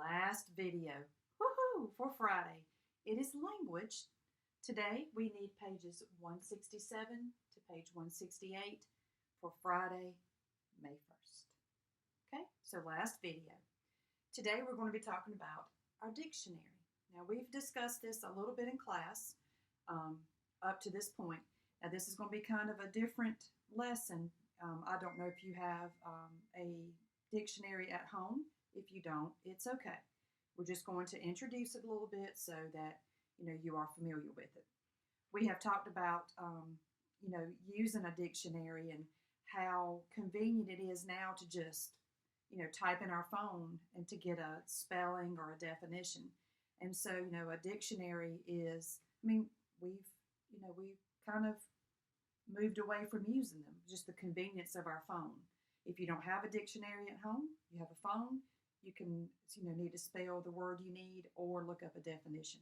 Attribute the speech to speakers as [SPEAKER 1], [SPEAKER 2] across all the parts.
[SPEAKER 1] last video. Woohoo! For Friday. It is language. Today we need pages 167 to page 168 for Friday, May 1st. Okay, so last video. Today we're going to be talking about our dictionary. Now we've discussed this a little bit in class up to this point. Now this is going to be kind of a different lesson. I don't know if you have a dictionary at home. If you don't, it's okay. We're just going to introduce it a little bit so that you are familiar with it. We have talked about using a dictionary and how convenient it is now to just type in our phone and to get a spelling or a definition. And so a dictionary is, we've kind of moved away from using them, just the convenience of our phone. If you don't have a dictionary at home, you have a phone, you can need to spell the word you need or look up a definition.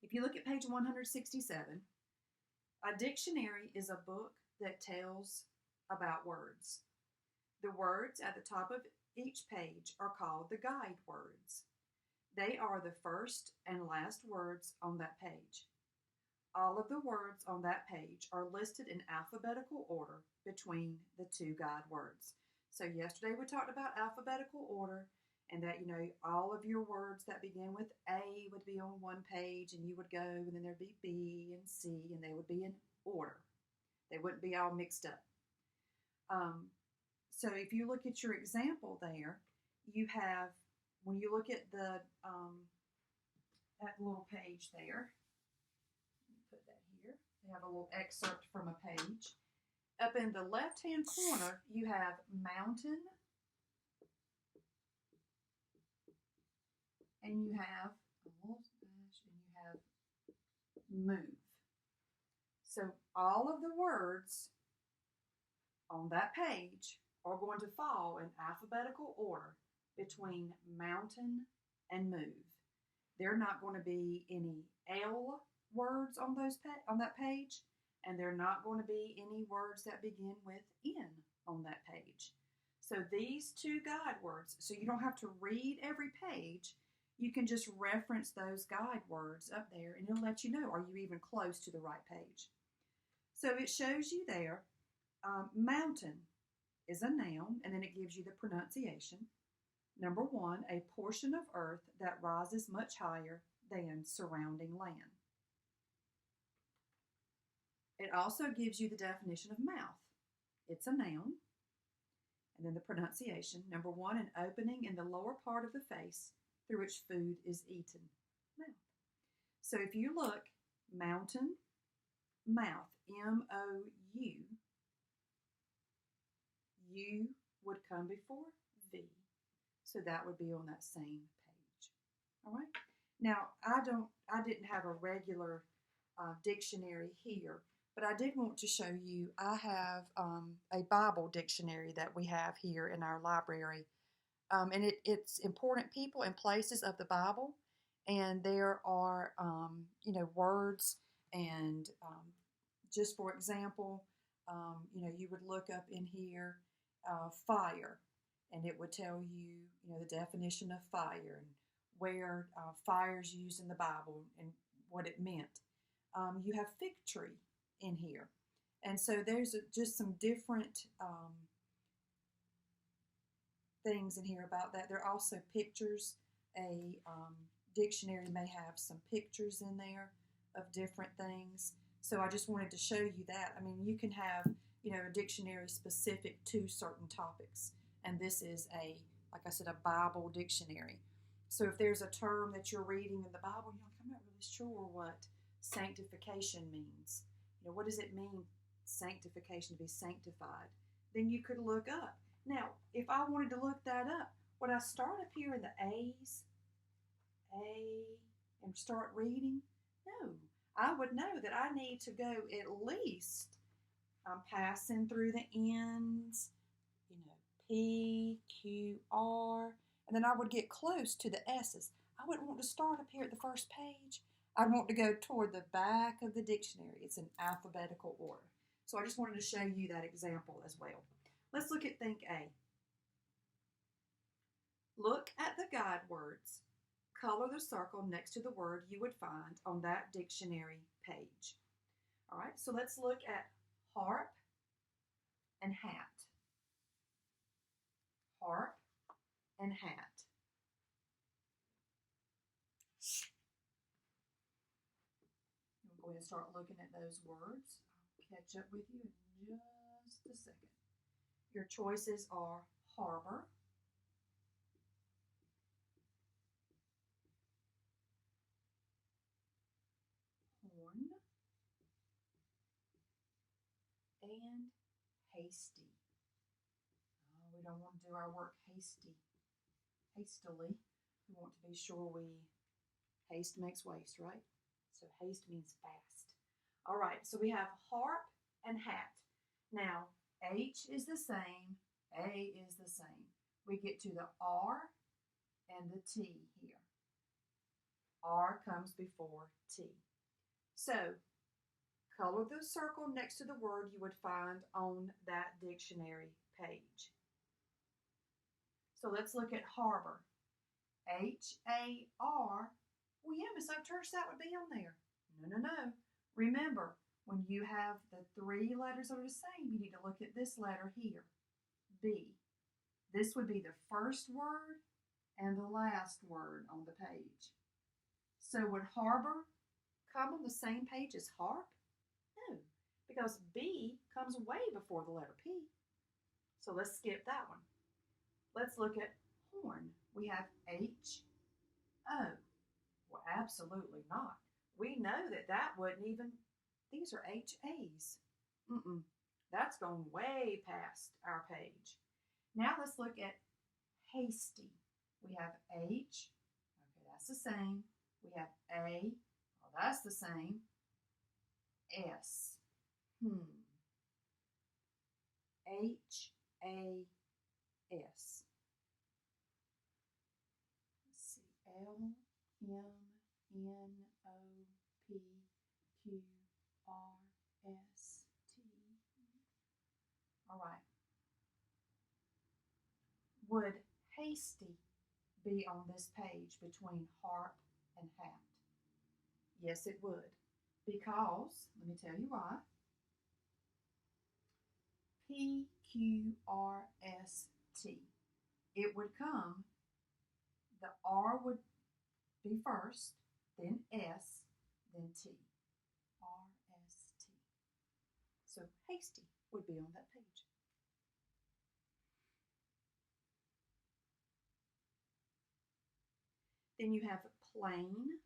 [SPEAKER 1] If you look at page 167, a dictionary is a book that tells about words. The words at the top of each page are called the guide words. They are the first and last words on that page. All of the words on that page are listed in alphabetical order between the two guide words. So yesterday we talked about alphabetical order and that, all of your words that begin with A would be on one page and you would go and then there'd be B and C and they would be in order. They wouldn't be all mixed up. So if you look at your example there, you have, when you look at that little page there, put that here. They have a little excerpt from a page. Up in the left-hand corner, you have mountain, and you have move. So all of the words on that page are going to fall in alphabetical order between mountain and move. There are not going to be any L words on that page, and there are not going to be any words that begin with N on that page. So these two guide words, so you don't have to read every page, you can just reference those guide words up there and it'll let you know, are you even close to the right page? So it shows you there, mountain is a noun, and then it gives you the pronunciation. Number 1, a portion of earth that rises much higher than surrounding land. It also gives you the definition of mouth. It's a noun. And then the pronunciation. Number 1, an opening in the lower part of the face through which food is eaten. Mouth. So if you look, mountain, mouth, M-O-U, U would come before V. So that would be on that same page. All right. Now, I didn't have a regular dictionary here, but I did want to show you, I have a Bible dictionary that we have here in our library. And it's important people and places of the Bible. And there are, words and just for example, you would look up in here, fire, and it would tell you, the definition of fire and where fire is used in the Bible and what it meant. You have fig tree in here. And so there's just some different things in here about that. There are also pictures. A dictionary may have some pictures in there of different things. So I just wanted to show you that. You can have, a dictionary specific to certain topics. And this is like I said, a Bible dictionary. So if there's a term that you're reading in the Bible, I'm not really sure what sanctification means. What does it mean, sanctification, to be sanctified? Then you could look up. Now, if I wanted to look that up, would I start up here in the A's, and start reading? No. I would know that I need to go at least, I'm passing through the N's, P, Q, R, and then I would get close to the S's. I wouldn't want to start up here at the first page. I'd want to go toward the back of the dictionary. It's in alphabetical order. So I just wanted to show you that example as well. Let's look at Think A. Look at the guide words. Color the circle next to the word you would find on that dictionary page. All right, so let's look at harp and hat. Harp and hat. We'll go ahead and start looking at those words. I'll catch up with you in just a second. Your choices are harbor, horn, and hasty. Oh, we don't want to do our work hastily. We want to be sure haste makes waste, right? So haste means fast. All right, so we have harp and hat. Now, H is the same, A is the same. We get to the R and the T here. R comes before T. So, color the circle next to the word you would find on that dictionary page. So let's look at harbor. H-A-R. Well, yeah, Miss Upchurch, that would be on there. No. Remember, when you have the three letters that are the same, you need to look at this letter here, B. This would be the first word and the last word on the page. So would harbor come on the same page as harp? No, because B comes way before the letter P. So let's skip that one. Let's look at horn. We have H-O. Well, absolutely not. We know that wouldn't even, these are H-A's. That's going way past our page. Now let's look at hasty. We have H, okay, that's the same. We have A, well, that's the same. S, H-A-S. Let's see, L-M-N-O-P-Q-R-S-T. All right. Would hasty be on this page between harp and hat? Yes, it would. Because, let me tell you why. P-Q-R-S-T. It would come, the R would be first, then S, then T. R-S-T. So hasty would be on that page. Then you have plain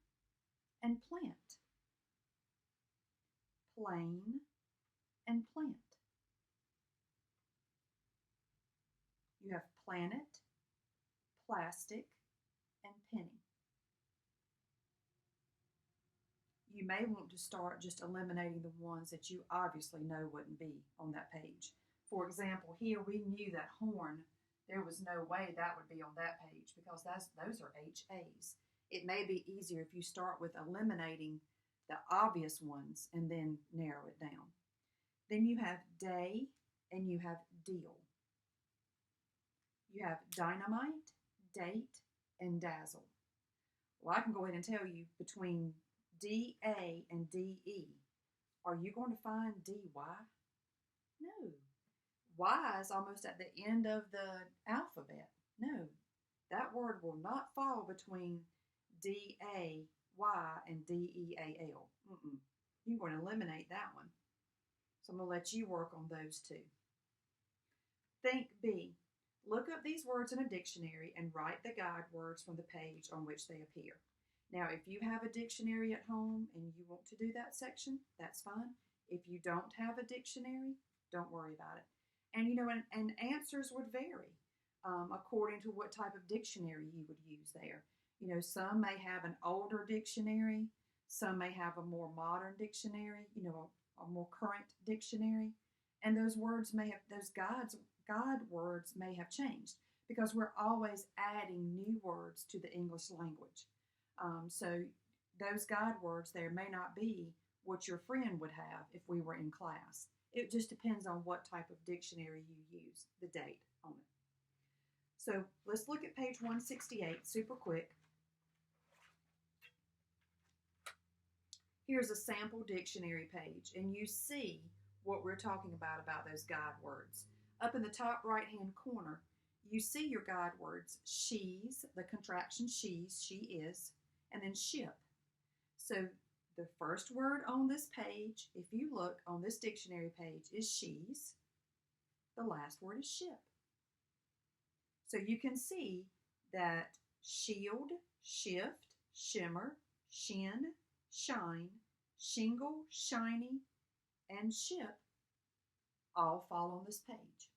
[SPEAKER 1] and plant. Plain and plant. You have planet, plastic, and penny. You may want to start just eliminating the ones that you obviously know wouldn't be on that page. For example, here we knew that horn, there was no way that would be on that page because those are H-A's. It may be easier if you start with eliminating the obvious ones and then narrow it down. Then you have day and you have deal. You have dynamite, date, and dazzle. Well, I can go ahead and tell you between D-A and D-E, are you going to find D-Y? No. Y is almost at the end of the alphabet. No, that word will not fall between D-A-Y and D-E-A-L. You're going to eliminate that one. So I'm going to let you work on those two. Think B. Look up these words in a dictionary and write the guide words from the page on which they appear. Now, if you have a dictionary at home and you want to do that section, that's fine. If you don't have a dictionary, don't worry about it. And you know, and answers would vary according to what type of dictionary you would use there. You know, some may have an older dictionary, some may have a more modern dictionary, you know, a more current dictionary, and those words may have, those guide words may have changed because we're always adding new words to the English language. So those guide words there may not be what your friend would have if we were in class. It just depends on what type of dictionary you use, the date on it. So let's look at page 168 super quick. Here's a sample dictionary page, and you see what we're talking about those guide words. Up in the top right-hand corner, you see your guide words, she's, the contraction she's, she is, and then ship. So the first word on this page, if you look on this dictionary page, is she's. The last word is ship. So you can see that shield, shift, shimmer, shin, shine, shingle, shiny, and ship all fall on this page.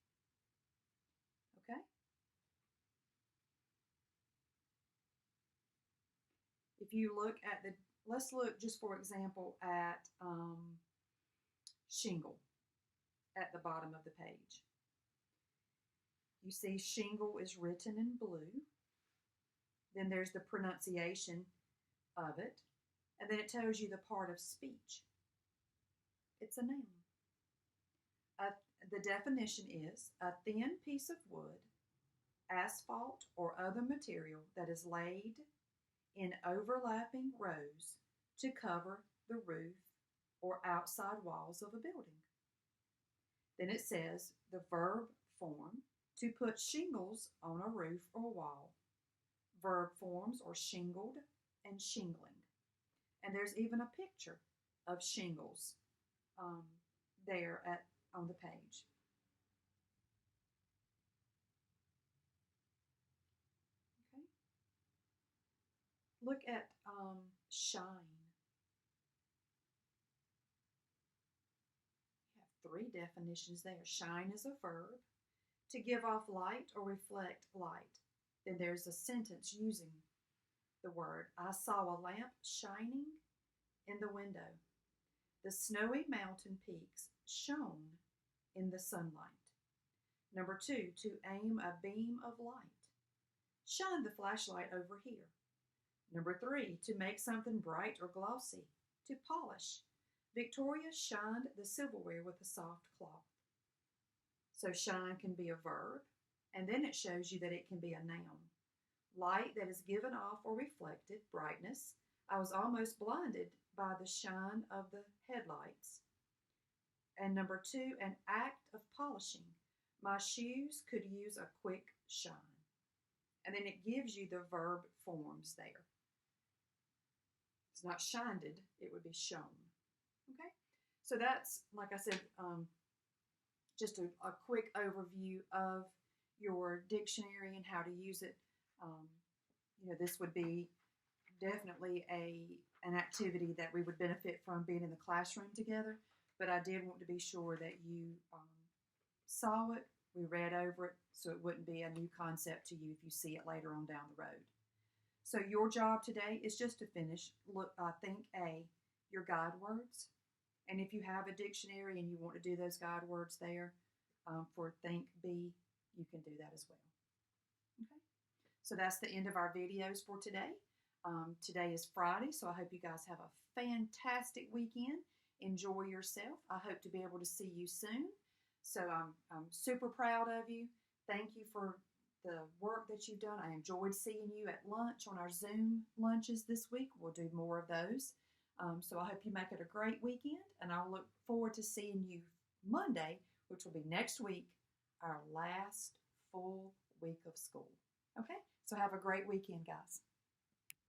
[SPEAKER 1] Okay? If you look at the, let's look just for example at shingle at the bottom of the page. You see shingle is written in blue. Then there's the pronunciation of it. And then it tells you the part of speech. It's a noun. The definition is a thin piece of wood, asphalt, or other material that is laid in overlapping rows to cover the roof or outside walls of a building. Then it says the verb form, to put shingles on a roof or wall. Verb forms are shingled and shingling. And there's even a picture of shingles there on the page. Okay. Look at shine. You have three definitions there. Shine is a verb, to give off light or reflect light. Then there's a sentence using the word. I saw a lamp shining in the window. The snowy mountain peaks shone in the sunlight. Number 2, to aim a beam of light. Shine the flashlight over here. Number 3, to make something bright or glossy. To polish. Victoria shined the silverware with a soft cloth. So shine can be a verb, and then it shows you that it can be a noun. Light that is given off or reflected, brightness. I was almost blinded by the shine of the headlights. And number 2, an act of polishing. My shoes could use a quick shine. And then it gives you the verb forms there. It's not shined, it would be shown. Okay? So that's, like I said, just a quick overview of your dictionary and how to use it. This would be definitely an activity that we would benefit from being in the classroom together, but I did want to be sure that you saw it, we read over it, so it wouldn't be a new concept to you if you see it later on down the road. So your job today is just to finish, think A, your guide words. And if you have a dictionary and you want to do those guide words there for think B, you can do that as well. Okay. So that's the end of our videos for today. Today is Friday, so I hope you guys have a fantastic weekend. Enjoy yourself. I hope to be able to see you soon. So I'm super proud of you. Thank you for the work that you've done. I enjoyed seeing you at lunch on our Zoom lunches this week. We'll do more of those. So I hope you make it a great weekend, and I'll look forward to seeing you Monday, which will be next week, our last full week of school. Okay? So have a great weekend, guys.